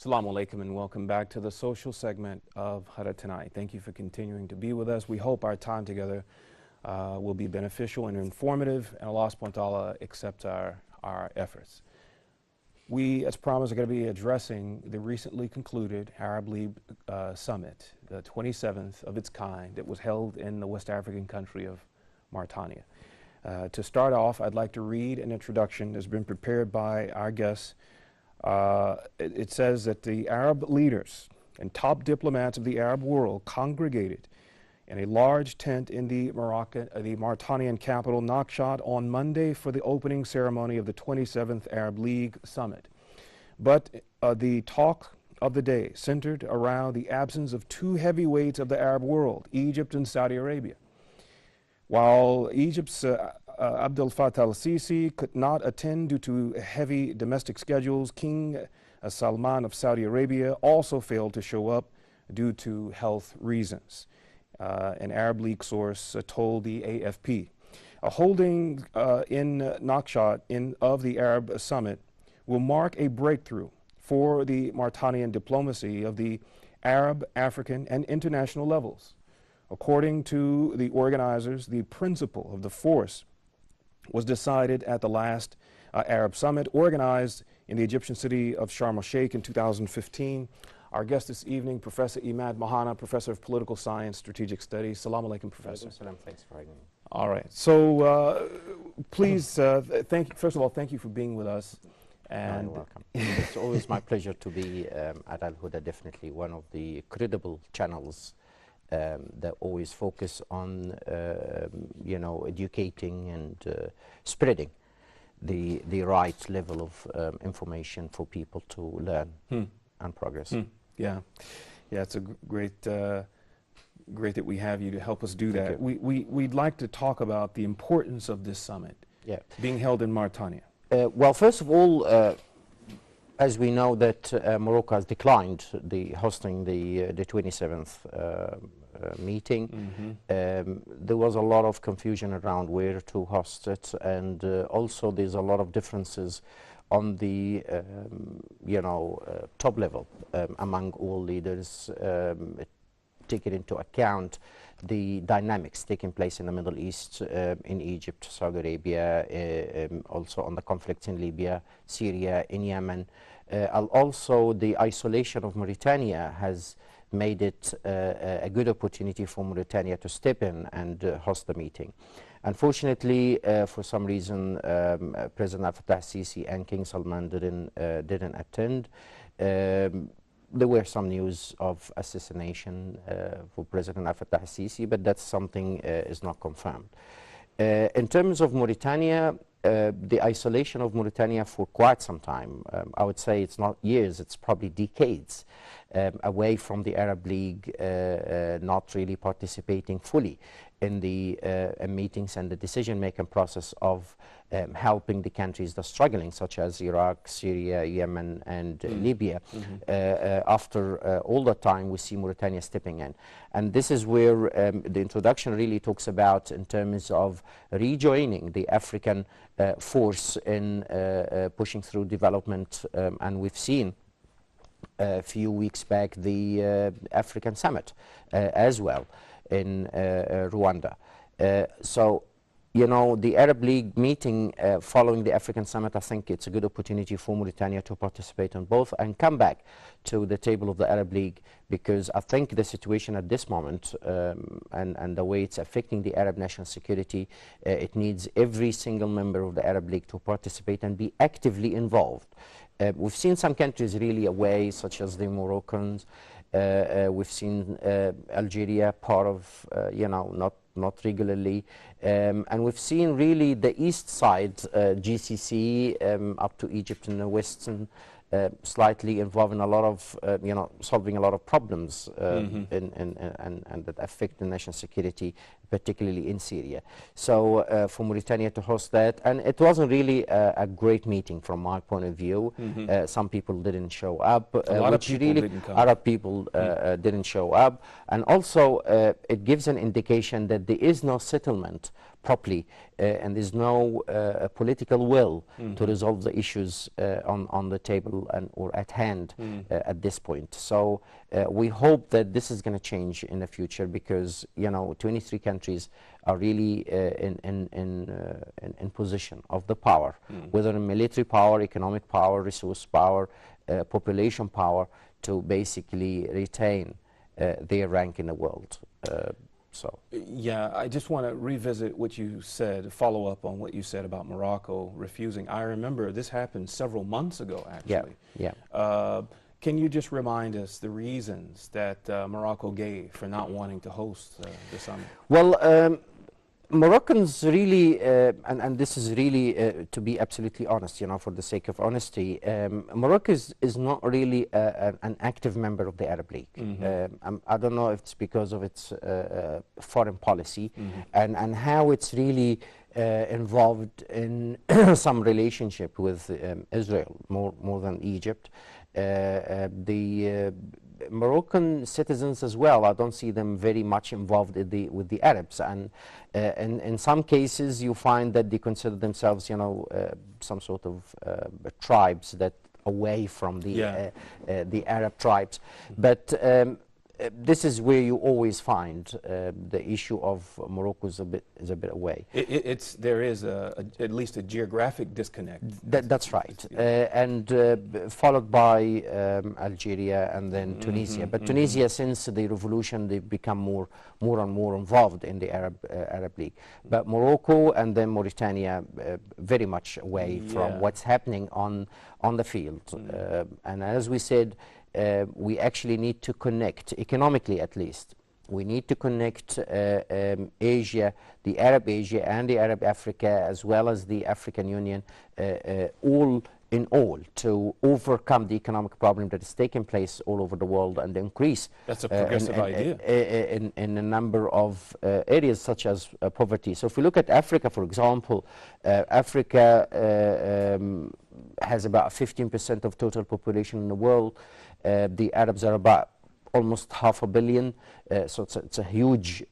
Assalamu alaikum and welcome back to the social segment of Wkhara tonight. Thank you for continuing to be with us. We hope our time together will be beneficial and informative, and Allah subhanahu wa ta'ala accept our efforts. We, as promised, are going to be addressing the recently concluded Arab League Summit, the 27th of its kind that was held in the West African country of Mauritania. To start off, I'd like to read an introduction that's been prepared by our guests. It says that the Arab leaders and top diplomats of the Arab world congregated in a large tent in the Mauritanian capital, Nouakchott, on Monday for the opening ceremony of the 27th Arab League Summit. But the talk of the day centered around the absence of two heavyweights of the Arab world, Egypt and Saudi Arabia. While Egypt's Abdel Fattah al-Sisi could not attend due to heavy domestic schedules, King Salman of Saudi Arabia also failed to show up due to health reasons. An Arab League source told the AFP. Holding in Nouakchott of the Arab Summit will mark a breakthrough for the Mauritanian diplomacy of the Arab, African, and international levels. According to the organizers, the principle of the force was decided at the last Arab Summit organized in the Egyptian city of Sharm el-Sheikh in 2015. Our guest this evening, Professor emaad.muhanna, Professor of Political Science, Strategic Studies. Assalamu alaikum, Professor. Thanks for having me. All right. So please, first of all, thank you for being with us. And you're welcome. It's always my pleasure to be at Al-Huda, definitely one of the credible channels that always focus on, educating and spreading the right level of information for people to learn and progress. Yeah, it's a great that we have you to help us do that. We'd like to talk about the importance of this summit being held in Mauritania. Well, first of all, as we know that Morocco has declined hosting the 27th meeting, there was a lot of confusion around where to host it, and also there's a lot of differences on the top level among all leaders, taking into account the dynamics taking place in the Middle East, in Egypt, Saudi Arabia, also on the conflicts in Libya, Syria, in Yemen. Also, the isolation of Mauritania has made it a good opportunity for Mauritania to step in and host the meeting. Unfortunately, for some reason, President Fattah al-Sisi and King Salman didn't attend. There were some news of assassination for President Fattah al-Sisi, but that's something is not confirmed. In terms of Mauritania, the isolation of Mauritania for quite some time, I would say it's not years, it's probably decades, away from the Arab League, not really participating fully in the meetings and the decision-making process of helping the countries that are struggling, such as Iraq, Syria, Yemen, and Libya. After all the time, we see Mauritania stepping in. And this is where the introduction really talks about in terms of rejoining the African force in pushing through development. And we've seen a few weeks back the African Summit as well in Rwanda. So, the Arab League meeting following the African Summit, I think it's a good opportunity for Mauritania to participate on both and come back to the table of the Arab League, because I think the situation at this moment and the way it's affecting the Arab national security, it needs every single member of the Arab League to participate and be actively involved. We've seen some countries really away, such as the Moroccans. We've seen Algeria part of, not regularly. And we've seen really the east side, GCC, up to Egypt and the Western, slightly involved in a lot of, solving a lot of problems and that affect the national security, particularly in Syria. So for Mauritania to host that, and it wasn't really a great meeting from my point of view. Some people didn't show up. A lot of people didn't come. Arab people didn't show up. And also it gives an indication that there is no settlement properly, and there's no political will to resolve the issues on the table or at hand at this point. So we hope that this is going to change in the future, because 23 countries are really in position of the power, whether in military power, economic power, resource power, population power, to basically retain their rank in the world. Yeah, I just want to revisit what you said, follow up on what you said about Morocco refusing. I remember this happened several months ago, actually. Yeah. Can you just remind us the reasons that Morocco gave for not wanting to host the summit? Well, Moroccans really, and this is really to be absolutely honest, for the sake of honesty, Morocco is not really an active member of the Arab League. I don't know if it's because of its foreign policy and how it's really involved in some relationship with Israel more than Egypt. The Moroccan citizens as well, I don't see them very much involved with the Arabs, and in some cases you find that they consider themselves, some sort of tribes that away from the Arab tribes. But this is where you always find the issue of Morocco is a bit away. There is at least a geographic disconnect. That's right, and followed by Algeria and then Tunisia. But Tunisia, since the revolution, they've become more and more involved in the Arab League. But Morocco and then Mauritania very much away from what's happening on the field. And as we said, we actually need to connect, economically at least, we need to connect Asia, the Arab Asia and the Arab Africa, as well as the African Union, all in all, to overcome the economic problem that is taking place all over the world and increase That's a progressive idea. In a number of areas such as poverty. So if we look at Africa, for example, Africa has about 15% of total population in the world. The Arabs are about almost 500 million, so it's a huge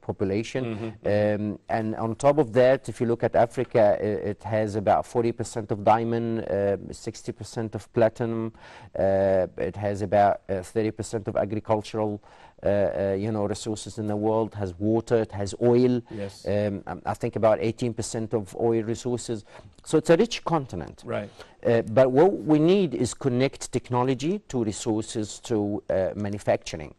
population. And on top of that, if you look at Africa, it has about 40% of diamond, 60% of platinum. It has about 30% of agricultural resources in the world. It has water, it has oil. Yes. I think about 18% of oil resources. So it's a rich continent. Right. But what we need is connect technology to resources to manufacturing.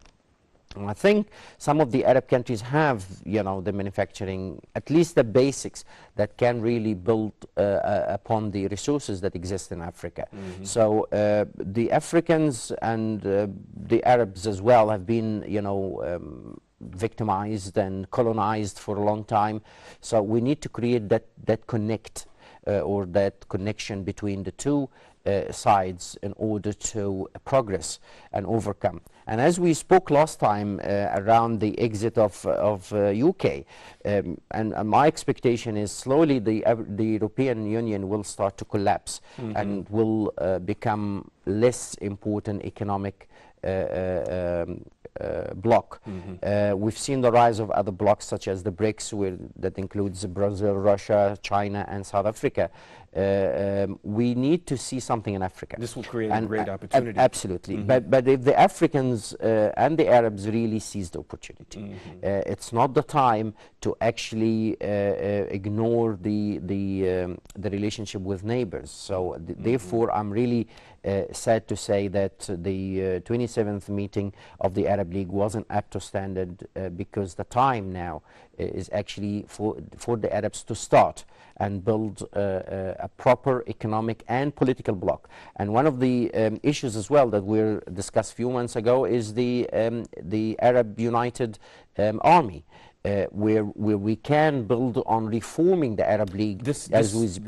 And I think some of the Arab countries have, the manufacturing, at least the basics that can really build upon the resources that exist in Africa. So the Africans and the Arabs as well have been, victimized and colonized for a long time. So we need to create that connect or that connection between the two sides in order to progress and overcome. And as we spoke last time around the exit of UK, and my expectation is slowly the European Union will start to collapse and will become less important economic bloc. We've seen the rise of other blocs such as the BRICS, that includes Brazil, Russia, China and South Africa. We need to see something in Africa. This will create a great opportunity. Absolutely. But if the Africans and the Arabs really seize the opportunity, it's not the time to actually ignore the relationship with neighbors. So therefore, I'm really sad to say that the 27th meeting of the Arab League wasn't up to standard, because the time now is actually for the Arabs to start and build a proper economic and political bloc. And one of the issues as well that we discussed a few months ago is the Arab United Army. Where we can build on reforming the Arab League, this brings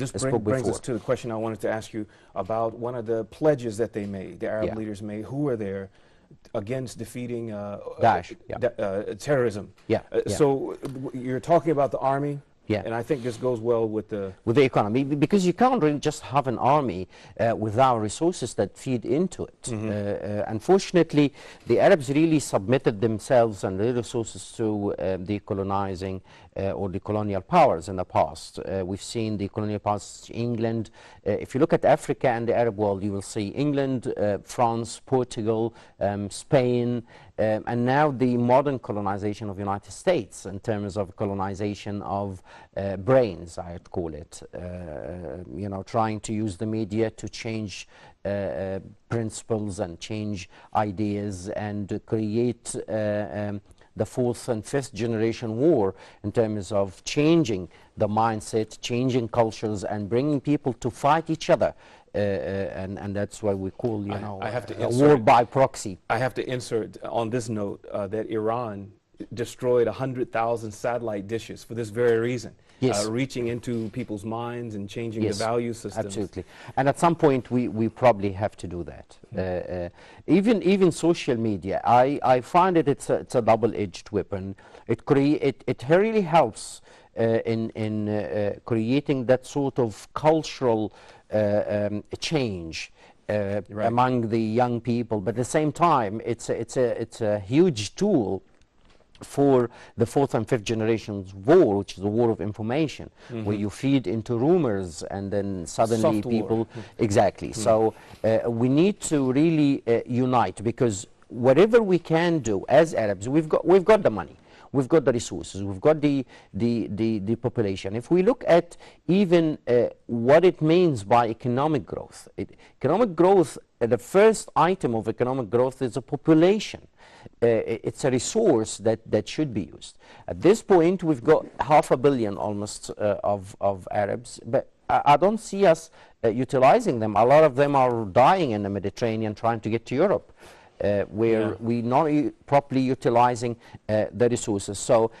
us to the question I wanted to ask you about one of the pledges that they made, the Arab leaders made, who are there against defeating Daesh, terrorism. So you're talking about the army. And I think this goes well with the economy, because you can't really just have an army without resources that feed into it. Unfortunately, the Arabs really submitted themselves and their resources to decolonizing or the colonial powers in the past. We've seen the colonial powers, England. If you look at Africa and the Arab world, you will see England, France, Portugal, Spain, and now the modern colonization of the United States in terms of colonization of brains, I'd call it. You know, trying to use the media to change principles and change ideas and create the fourth and fifth generation war in terms of changing the mindset, changing cultures, and bringing people to fight each other. And that's what we call, you know, a war by proxy. I have to insert on this note that Iran destroyed 100,000 satellite dishes for this very reason. Yes. Reaching into people's minds and changing the value systems. Absolutely. And at some point we probably have to do that. Even social media, I find it's a double-edged weapon. It really helps in creating that sort of cultural change among the young people, but at the same time it's a huge tool for the fourth and fifth generations war, which is the war of information, where you feed into rumors and then suddenly people exactly. So we need to really unite, because whatever we can do as Arabs, we've got the money, we've got the resources, we've got the population. If we look at even what it means by economic growth, economic growth, the first item of economic growth is a population. It's a resource that should be used. At this point, we've got 500 million almost of Arabs, but I don't see us utilizing them. A lot of them are dying in the Mediterranean trying to get to Europe, where we're not properly utilizing the resources. So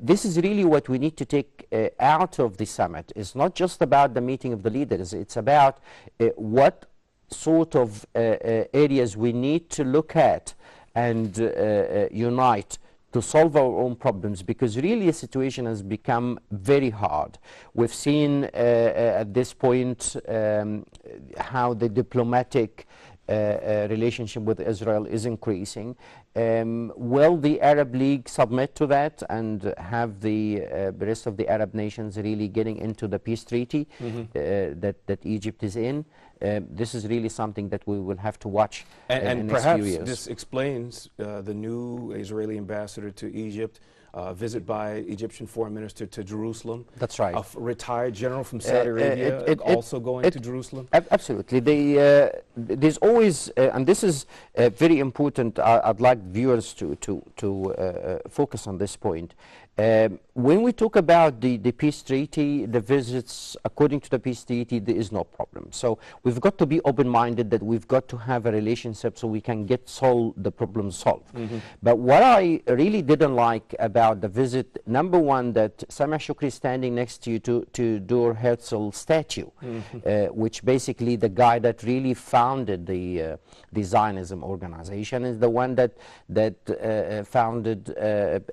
this is really what we need to take out of the summit. It's not just about the meeting of the leaders. It's about what sort of areas we need to look at and unite to solve our own problems, because really the situation has become very hard. We've seen at this point how the diplomatic relationship with Israel is increasing. Will the Arab League submit to that and have the rest of the Arab nations really getting into the peace treaty that Egypt is in? This is really something that we will have to watch in the next few years. Perhaps this explains the new Israeli ambassador to Egypt, visit by Egyptian foreign minister to Jerusalem. That's right. A retired general from Saudi Arabia also going to Jerusalem. Absolutely. There's always, and this is very important, I'd like viewers to focus on this point. When we talk about the peace treaty, the visits, according to the peace treaty, there is no problem. So we've got to be open-minded, that we've got to have a relationship so we can get the problem solved. But what I really didn't like about the visit, number one, that Sameh Shukri standing next to you to Dor Herzl statue, which basically the guy that really founded the Zionism organization is the one that founded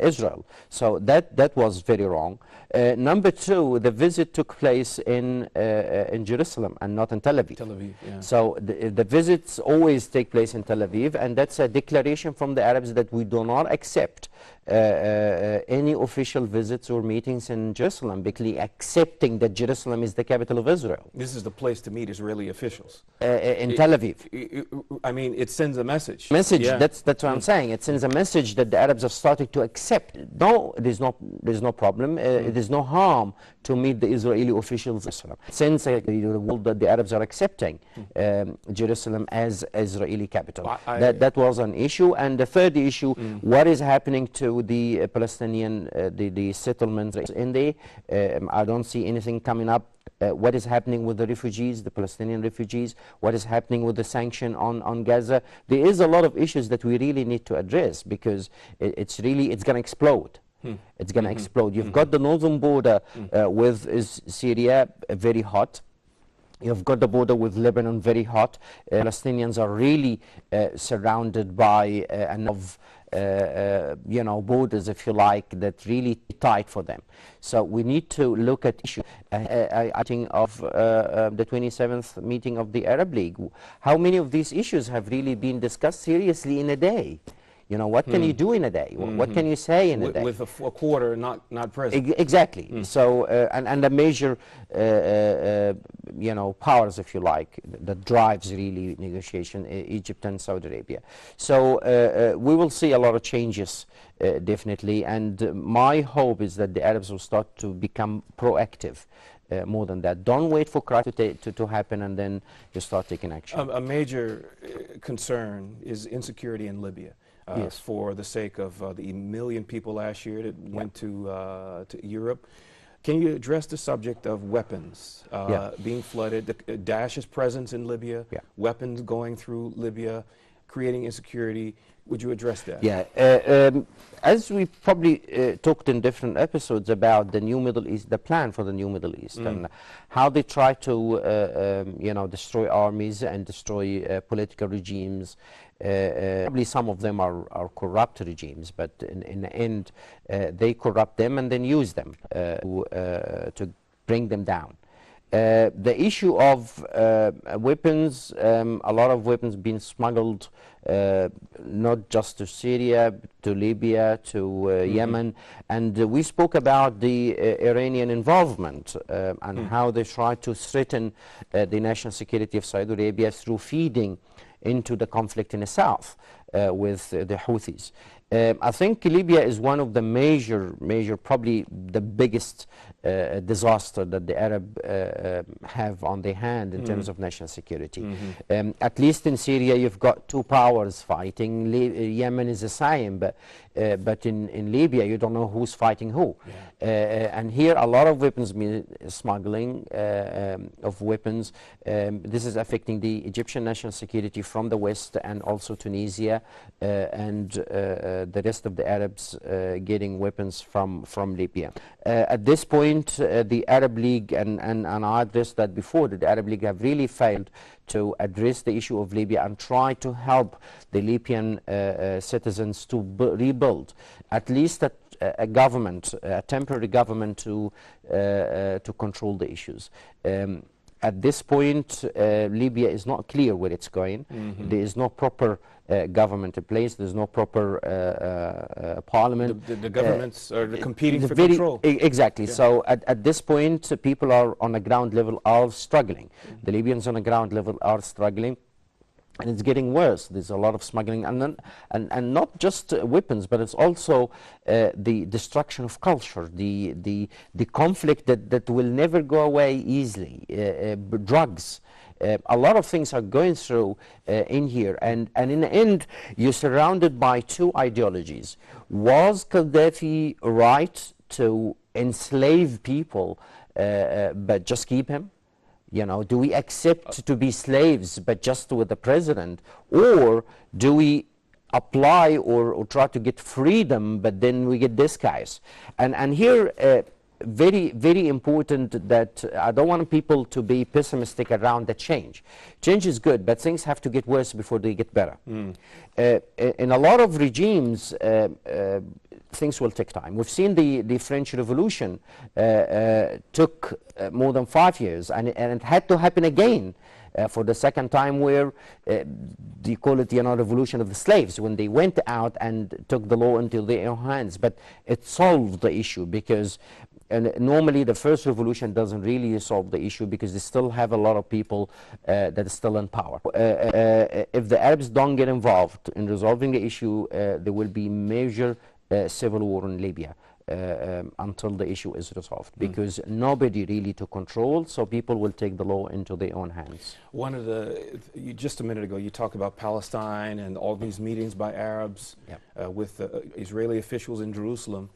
Israel. So that was very wrong. Number two, the visit took place in Jerusalem and not in Tel Aviv. Tel Aviv, yeah. So the visits always take place in Tel Aviv, and that's a declaration from the Arabs that we do not accept any official visits or meetings in Jerusalem, basically accepting that Jerusalem is the capital of Israel. This is the place to meet Israeli officials. In Tel Aviv. I mean, it sends a message. Yeah. That's what I'm saying. It sends a message that the Arabs have started to accept. No, there's no problem. There's no harm to meet the Israeli officials. Since the world that the Arabs are accepting Jerusalem as Israeli capital. That was an issue. And the third issue, what is happening to the Palestinian, the settlements in there. I don't see anything coming up. What is happening with the refugees, the Palestinian refugees, what is happening with the sanction on Gaza. There is a lot of issues that we really need to address, because it's going to explode. It's going to explode. You've got the northern border with Syria, very hot. You've got the border with Lebanon, very hot. Palestinians are really surrounded by borders, if you like, that really tight for them. So we need to look at issue. I think of the 27th meeting of the Arab League. How many of these issues have really been discussed seriously in a day? You know, what can you do in a day? What can you say in a day? With a quarter not present. Exactly. So, and the major, you know, powers, if you like, that drives really negotiation, Egypt and Saudi Arabia. So we will see a lot of changes, definitely. And my hope is that the Arabs will start to become proactive. More than that. Don't wait for crisis to happen and then you start taking action. A major concern is insecurity in Libya. Yes. For the sake of the million people last year that went to Europe. Can you address the subject of weapons being flooded, Daesh's presence in Libya, weapons going through Libya, creating insecurity? Would you address that? Yeah, as we probably talked in different episodes about the new Middle East, the plan for the new Middle East, and how they try to, you know, destroy armies and destroy political regimes. Probably some of them are corrupt regimes, but in the end, they corrupt them and then use them to bring them down. The issue of weapons, a lot of weapons being smuggled, not just to Syria, to Libya, to Yemen, and we spoke about the Iranian involvement and how they try to threaten the national security of Saudi Arabia through feeding into the conflict in the south with the Houthis. I think Libya is one of the major, probably the biggest disaster that the Arab have on their hand in terms of national security. At least in Syria, you've got two powers fighting. Yemen is the same, but in Libya, you don't know who's fighting who. And here, a lot of weapons smuggling of weapons. This is affecting the Egyptian national security from the west and also Tunisia and the rest of the Arabs getting weapons from Libya. At this point, the Arab League, and I addressed that before, that the Arab League have really failed to address the issue of Libya and try to help the Libyan citizens to rebuild at least a government, a temporary government to control the issues. At this point, Libya is not clear where it's going. There is no proper government in place. There's no proper parliament. The governments are competing for control. Exactly. So at this point, people are on a ground level are struggling. The Libyans on a ground level are struggling. And it's getting worse. There's a lot of smuggling, and not just weapons, but it's also the destruction of culture, the conflict that will never go away easily, drugs. A lot of things are going through in here, and in the end, you're surrounded by two ideologies. Was Gaddafi right to enslave people, but just keep him? You know, do we accept to be slaves but just with the president, or do we apply or try to get freedom but then we get this guys? And here, very important that I don't want people to be pessimistic around the change. Change is good, but things have to get worse before they get better. In a lot of regimes, things will take time. We've seen the French Revolution took more than 5 years, and it had to happen again for the second time, where they call it, you know, revolution of the slaves, when they went out and took the law into their own hands. But it solved the issue, because normally the first revolution doesn't really solve the issue, because they still have a lot of people that are still in power. If the Arabs don't get involved in resolving the issue, there will be major civil war in Libya until the issue is resolved, because nobody really to control, so people will take the law into their own hands. One of just a minute ago, you talked about Palestine and all these meetings by Arabs with Israeli officials in Jerusalem.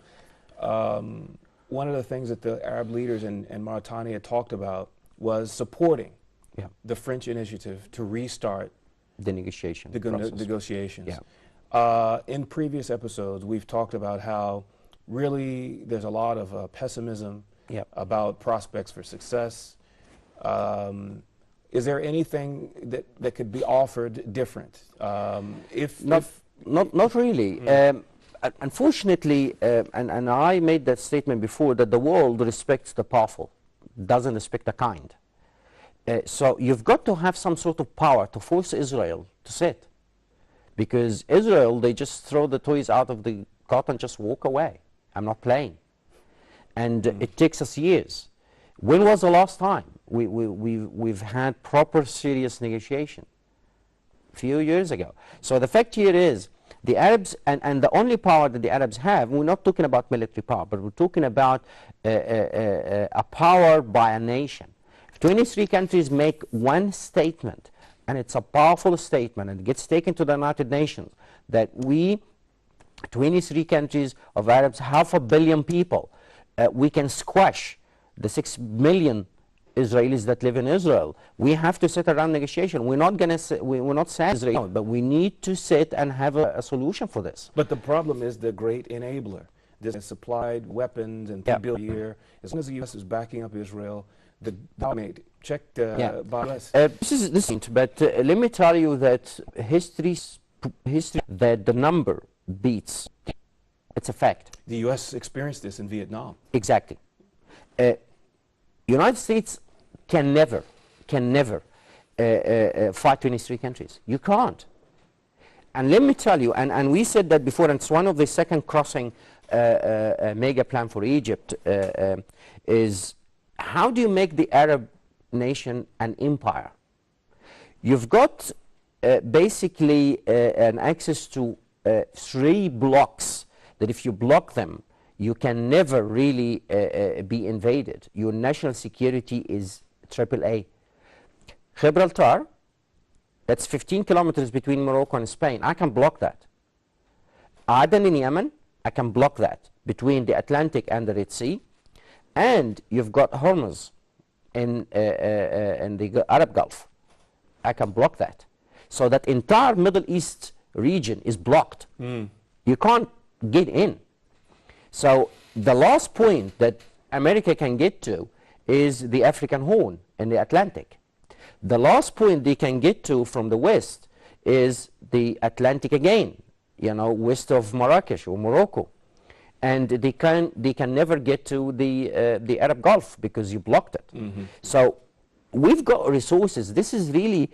One of the things that the Arab leaders in Mauritania talked about was supporting the French initiative to restart the negotiations. In previous episodes, we've talked about how really there's a lot of pessimism about prospects for success. Is there anything that could be offered different? Not really. Unfortunately, and I made that statement before, that the world respects the powerful, doesn't respect the kind. So you've got to have some sort of power to force Israel to sit. Because Israel, they just throw the toys out of the cot and just walk away. I'm not playing. And it takes us years. When was the last time we've had proper serious negotiation? A few years ago. So the fact here is, the Arabs, and the only power that the Arabs have, we're not talking about military power, but we're talking about a power by a nation. If 23 countries make one statement, and it's a powerful statement, and it gets taken to the United Nations, that we, 23 countries of Arabs, 500 million people, we can squash the 6 million Israelis that live in Israel. We have to sit around negotiation. We're not going to, we're not saying Israel, but we need to sit and have a solution for this. But the problem is the great enabler. This has supplied weapons and $3 billion a year. As long as the U.S. is backing up Israel, the dominate. Check by us. This is this, but let me tell you that history that the number beats. It's a fact. The U.S. experienced this in Vietnam. Exactly. United States can never fight 23 countries. You can't. And let me tell you, and we said that before, and it's one of the second crossing mega plan for Egypt, is how do you make the Arab nation an empire? You've got basically an access to 3 blocks that if you block them, you can never really be invaded. Your national security is AAA. Gibraltar, that's 15 kilometers between Morocco and Spain. I can block that. Aden in Yemen, I can block that between the Atlantic and the Red Sea. And you've got Hormuz in the Arab Gulf. I can block that. So that entire Middle East region is blocked. You can't get in. So the last point that America can get to is the African Horn and the Atlantic. The last point they can get to from the west is the Atlantic again, you know, west of Marrakesh or Morocco. And they can never get to the Arab Gulf because you blocked it. So we've got resources. This is really,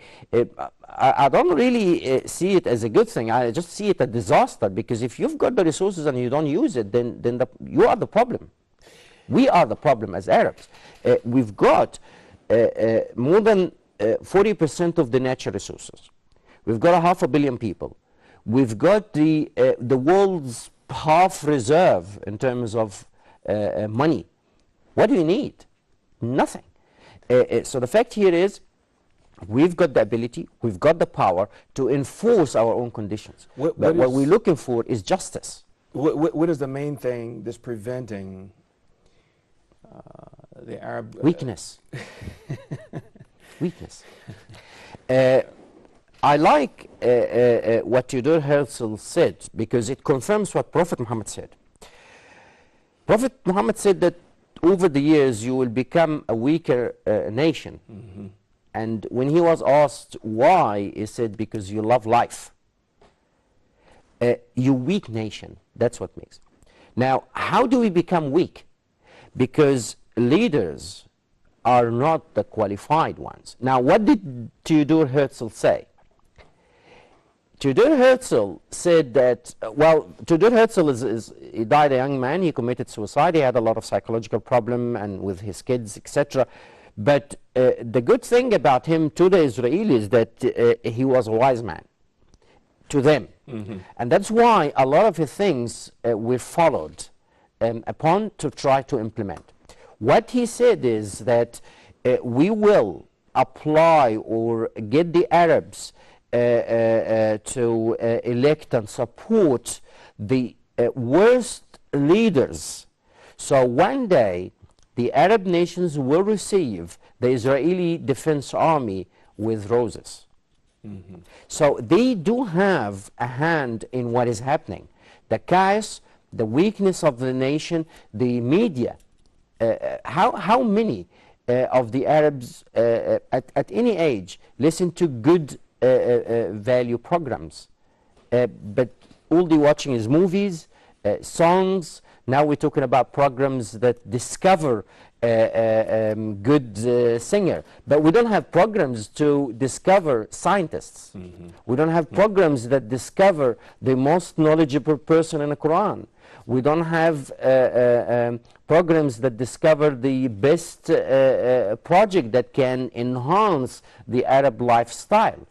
I don't really see it as a good thing. I just see it a disaster, because if you've got the resources and you don't use it, then you are the problem. We are the problem as Arabs. We've got more than 40% of the natural resources. We've got 500 million people. We've got the world's half reserve in terms of money. What do you need? Nothing. So the fact here is, we've got the ability, we've got the power to enforce our own conditions. But what we're looking for is justice. What is the main thing that's preventing the Arab... Weakness. Weakness. I like what Theodor Herzl said, because it confirms what Prophet Muhammad said. Prophet Muhammad said that over the years you will become a weaker nation. And when he was asked why, he said, because you love life. You weak nation, that's what makes. Now, how do we become weak? Because leaders are not the qualified ones. Now, what did Theodor Herzl say? Theodor Herzl said that, well, Theodor Herzl he died a young man, he committed suicide, he had a lot of psychological problem and with his kids, etc. But the good thing about him to the Israelis is that he was a wise man to them. And that's why a lot of his things were followed upon to try to implement. What he said is that we will apply or get the Arabs to elect and support the worst leaders. So one day the Arab nations will receive the Israeli Defense Army with roses. So they do have a hand in what is happening. The chaos, the weakness of the nation, the media. How many of the Arabs at any age listen to good value programs? But all they're watching is movies, songs. Now we're talking about programs that discover good singer, but we don't have programs to discover scientists. We don't have programs that discover the most knowledgeable person in the Quran. We don't have programs that discover the best project that can enhance the Arab lifestyle.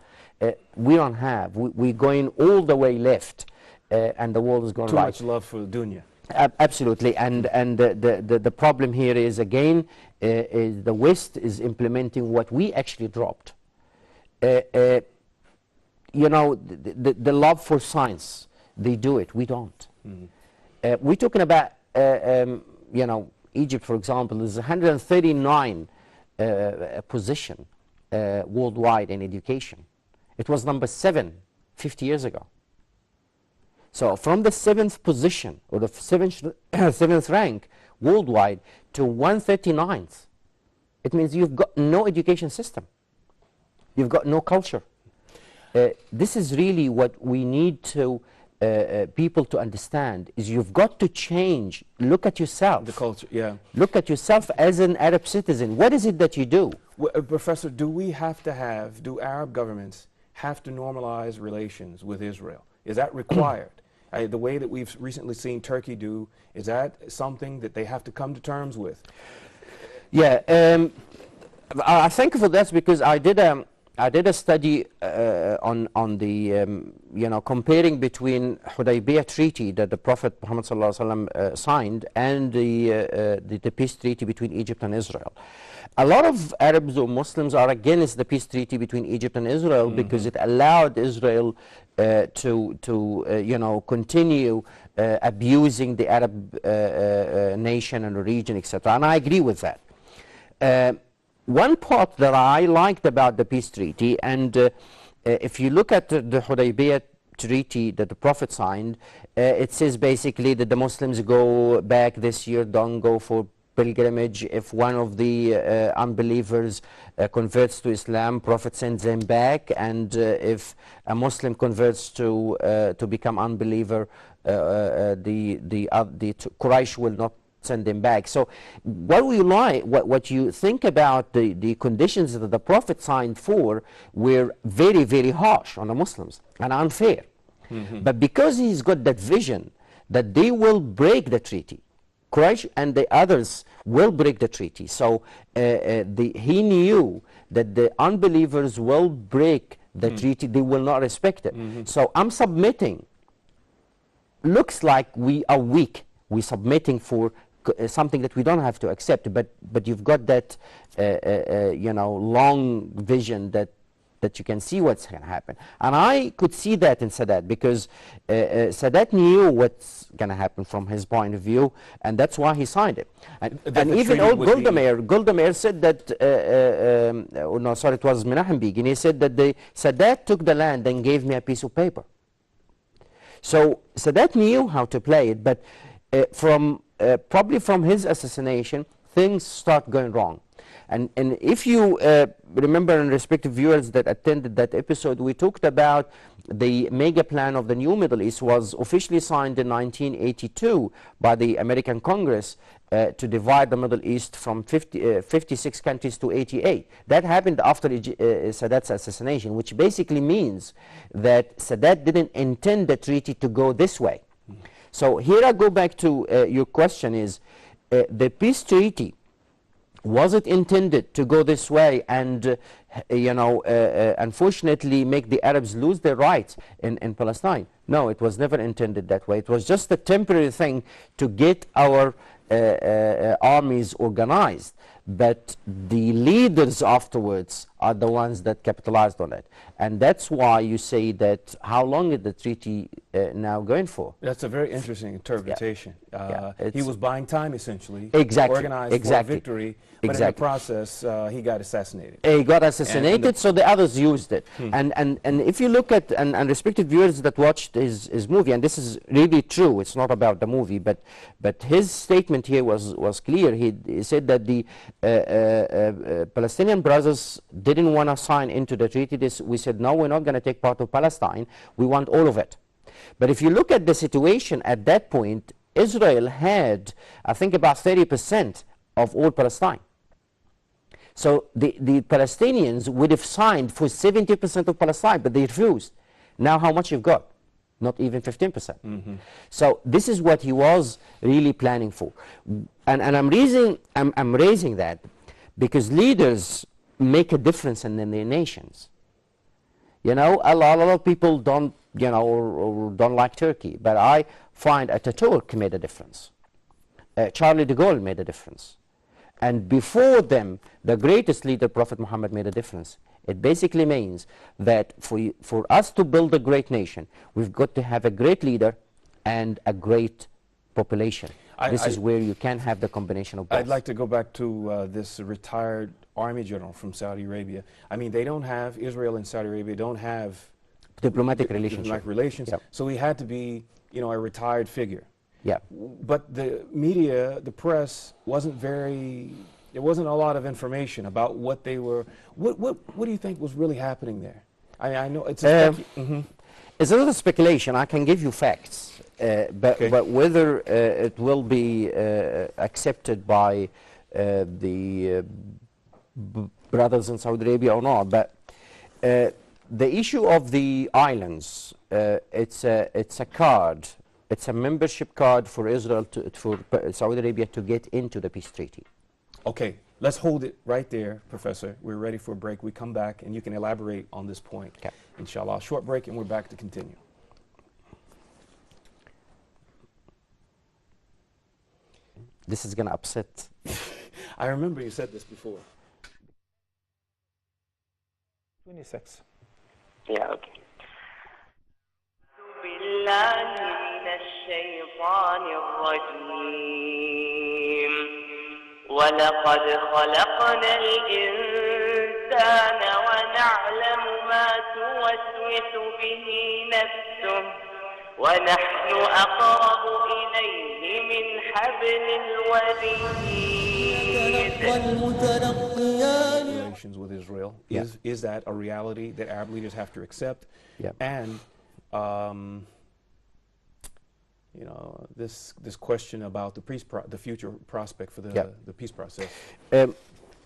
We don't have. We're going all the way left, and the world is going right. Too much love for the dunya. Absolutely, and the problem here is, again, is the West is implementing what we actually dropped. You know, the love for science, they do it, we don't. We're talking about, you know, Egypt, for example, is 139 position worldwide in education. It was number 7 50 years ago. So from the 7th position, or the 7th rank worldwide, to 139th, it means you've got no education system. You've got no culture. This is really what we need to people to understand, is you've got to change. Look at yourself. The culture, yeah. Look at yourself as an Arab citizen. What is it that you do? Well, Professor, do Arab governments have to normalize relations with Israel? Is that required? The way that we've recently seen Turkey do, is that something that they have to come to terms with? Yeah, I thank you for that, because I did a study on the you know, comparing between Hudaybiyah treaty that the Prophet Muhammad signed and the peace treaty between Egypt and Israel. A lot of Arabs or Muslims are against the peace treaty between Egypt and Israel because it allowed Israel to you know, continue abusing the Arab nation and the region, etc. And I agree with that. One part that I liked about the peace treaty, and if you look at the Hudaybiyah treaty that the Prophet signed, it says basically that the Muslims go back this year, don't go for pilgrimage. If one of the unbelievers converts to Islam, Prophet sends them back, and if a Muslim converts to become unbeliever, the Quraysh will not send them back. So what you think about the conditions that the Prophet signed for were very, very harsh on the Muslims and unfair. But because he's got that vision that they will break the treaty, Quraysh and the others will break the treaty. So he knew that the unbelievers will break the treaty, they will not respect it. So I'm submitting. Looks like we are weak. We're submitting for something that we don't have to accept, but you've got that you know, long vision that you can see what's going to happen. And I could see that in Sadat, because Sadat knew what's going to happen from his point of view, and that's why he signed it. And even old Golda Meir said that, oh no, sorry, it was Menachem Begin, he said that Sadat took the land and gave me a piece of paper. So Sadat knew how to play it, but probably from his assassination, things start going wrong. And if you remember, and respective viewers that attended that episode, we talked about the mega plan of the new Middle East was officially signed in 1982 by the American Congress to divide the Middle East from 56 countries to 88. That happened after Sadat's assassination, which basically means that Sadat didn't intend the treaty to go this way. So here I go back to your question is, the peace treaty, was it intended to go this way and, you know, unfortunately make the Arabs lose their rights in Palestine? No, it was never intended that way. It was just a temporary thing to get our armies organized. But the leaders afterwards are the ones that capitalized on it. And that's why you say that how long is the treaty now going for? That's a very interesting interpretation. He was buying time, essentially. Exactly. Organized for victory, but in the process, he got assassinated. He got assassinated, so the others used it. And if you look at, and respected viewers that watched his movie, and this is really true, it's not about the movie, but his statement here was clear. He said that the Palestinian brothers didn't want to sign into the treaty. We said, no, we're not going to take part of Palestine. We want all of it. But if you look at the situation at that point, Israel had, I think, about 30% of all Palestine. So the Palestinians would have signed for 70% of Palestine, but they refused. Now how much you've got? Not even 15%. So this is what he was really planning for. And I'm raising that because leaders make a difference in their nations. You know, a lot of people don't, you know, or don't like Turkey, but I find Ataturk made a difference. Charlie de Gaulle made a difference. And before them, the greatest leader, Prophet Muhammad, made a difference. It basically means that for us to build a great nation, we've got to have a great leader and a great population. This is where you can have the combination of both. I'd like to go back to this retired army general from Saudi Arabia. I mean, they don't have, Israel and Saudi Arabia don't have diplomatic relations. Yep. So he had to be, you know, a retired figure. Yeah. But the media, the press, wasn't very, there wasn't a lot of information about what they were, what do you think was really happening there? I know it's a it's a little speculation. I can give you facts, but whether it will be accepted by the brothers in Saudi Arabia or not, but the issue of the islands, it's a card. It's a membership card for Israel, for Saudi Arabia to get into the peace treaty. Okay, let's hold it right there, Professor. We're ready for a break. We come back and you can elaborate on this point. Okay. Inshallah. Short break and we're back to continue. This is going to upset. I remember you said this before. 26. Yeah, okay. بالله من الشيطان الرجيم ولقد خلقنا الإنسان ونعلم ما توسوس به نفسه ونحن أقرب إليه من حبل الوريد. Relations with Israel, is that a reality that Arab leaders have to accept? Yeah. And you know, this question about the future prospect for the peace process.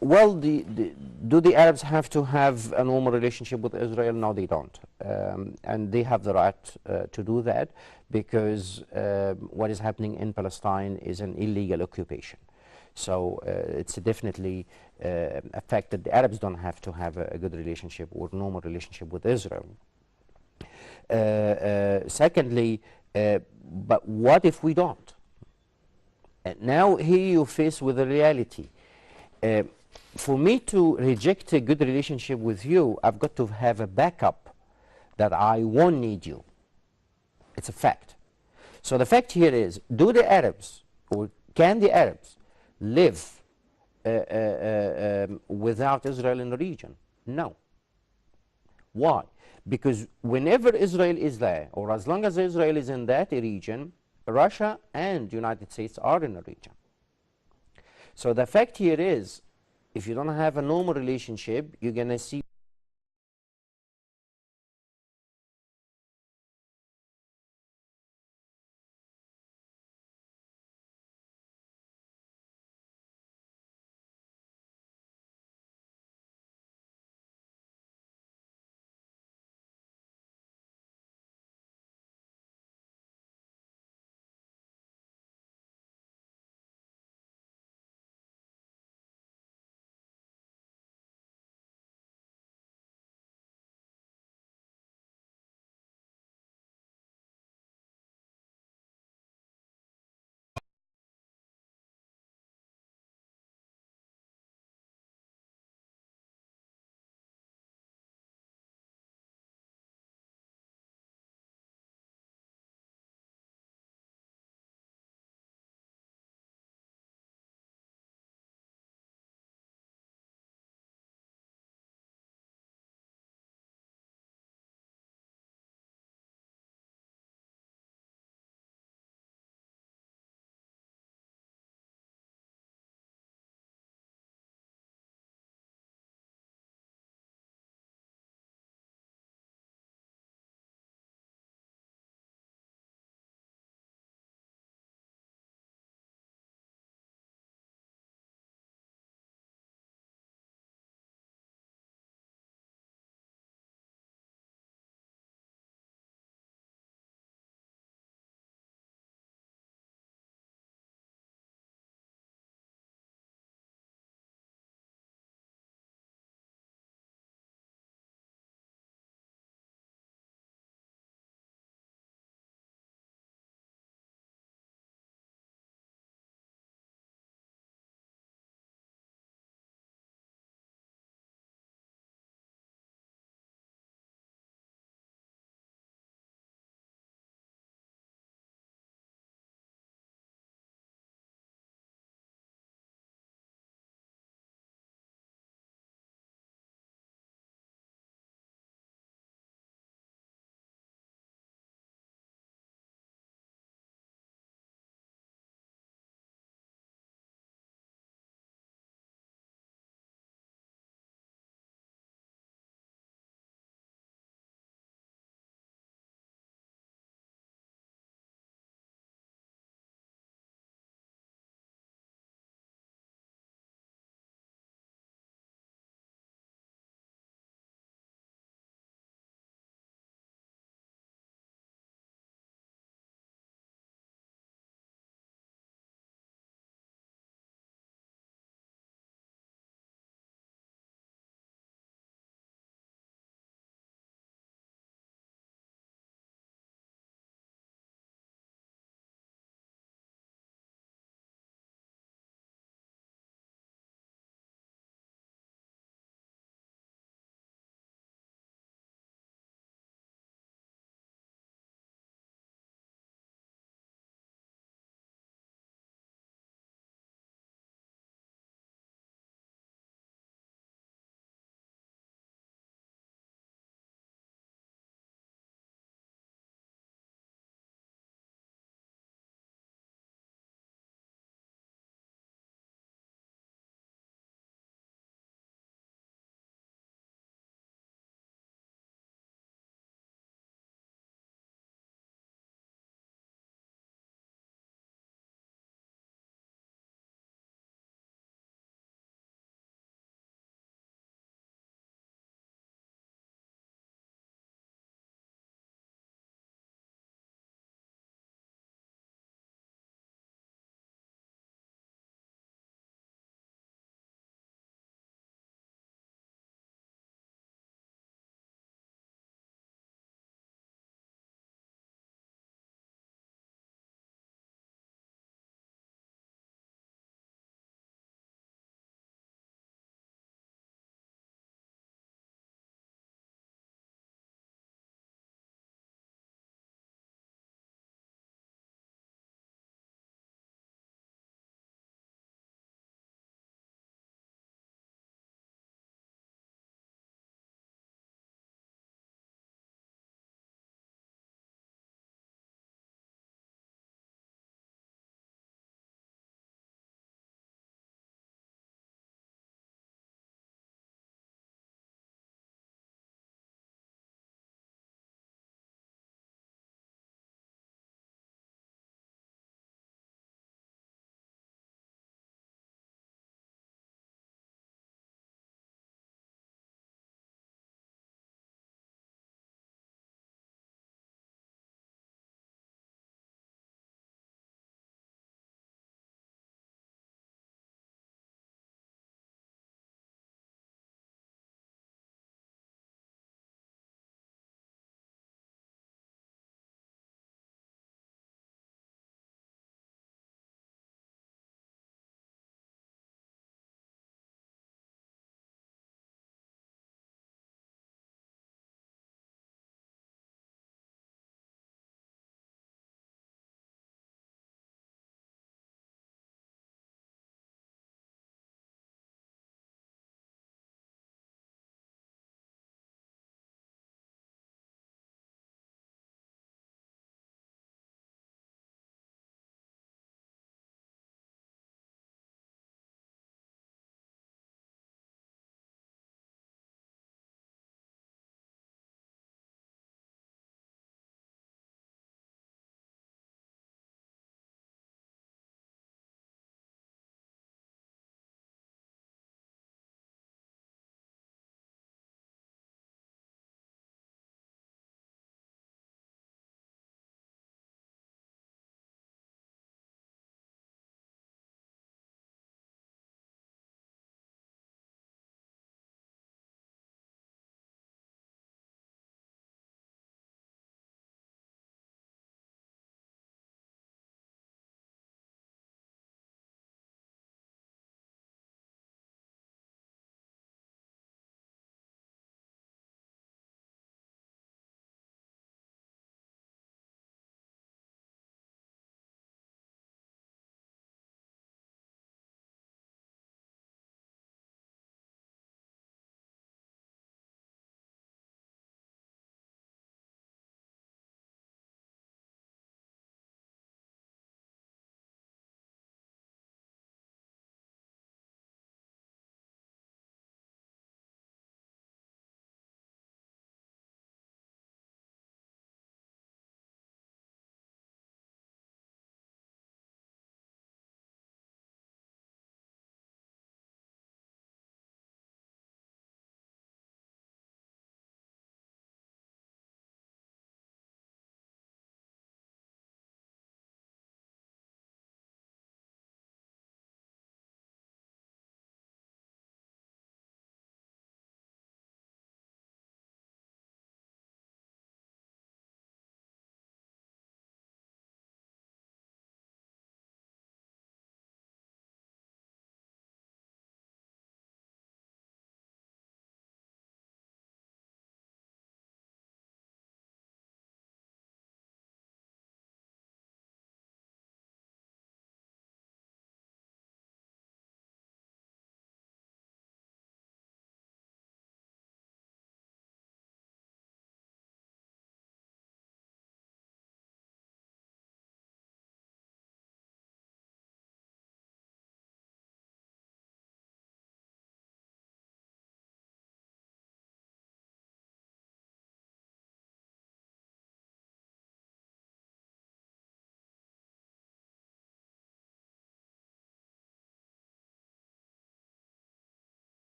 Well, do the Arabs have to have a normal relationship with Israel? No, they don't. And they have the right to do that because what is happening in Palestine is an illegal occupation. So it's definitely a fact that the Arabs don't have to have a good relationship or normal relationship with Israel. Secondly, but what if we don't? Now here you face with a reality. For me to reject a good relationship with you, I've got to have a backup that I won't need you. It's a fact. So the fact here is, do the Arabs, or can the Arabs live without Israel in the region? No. Why? Because whenever Israel is there, or as long as Israel is in that region, Russia and the United States are in the region. So the fact here is, if you don't have a normal relationship, you're going to see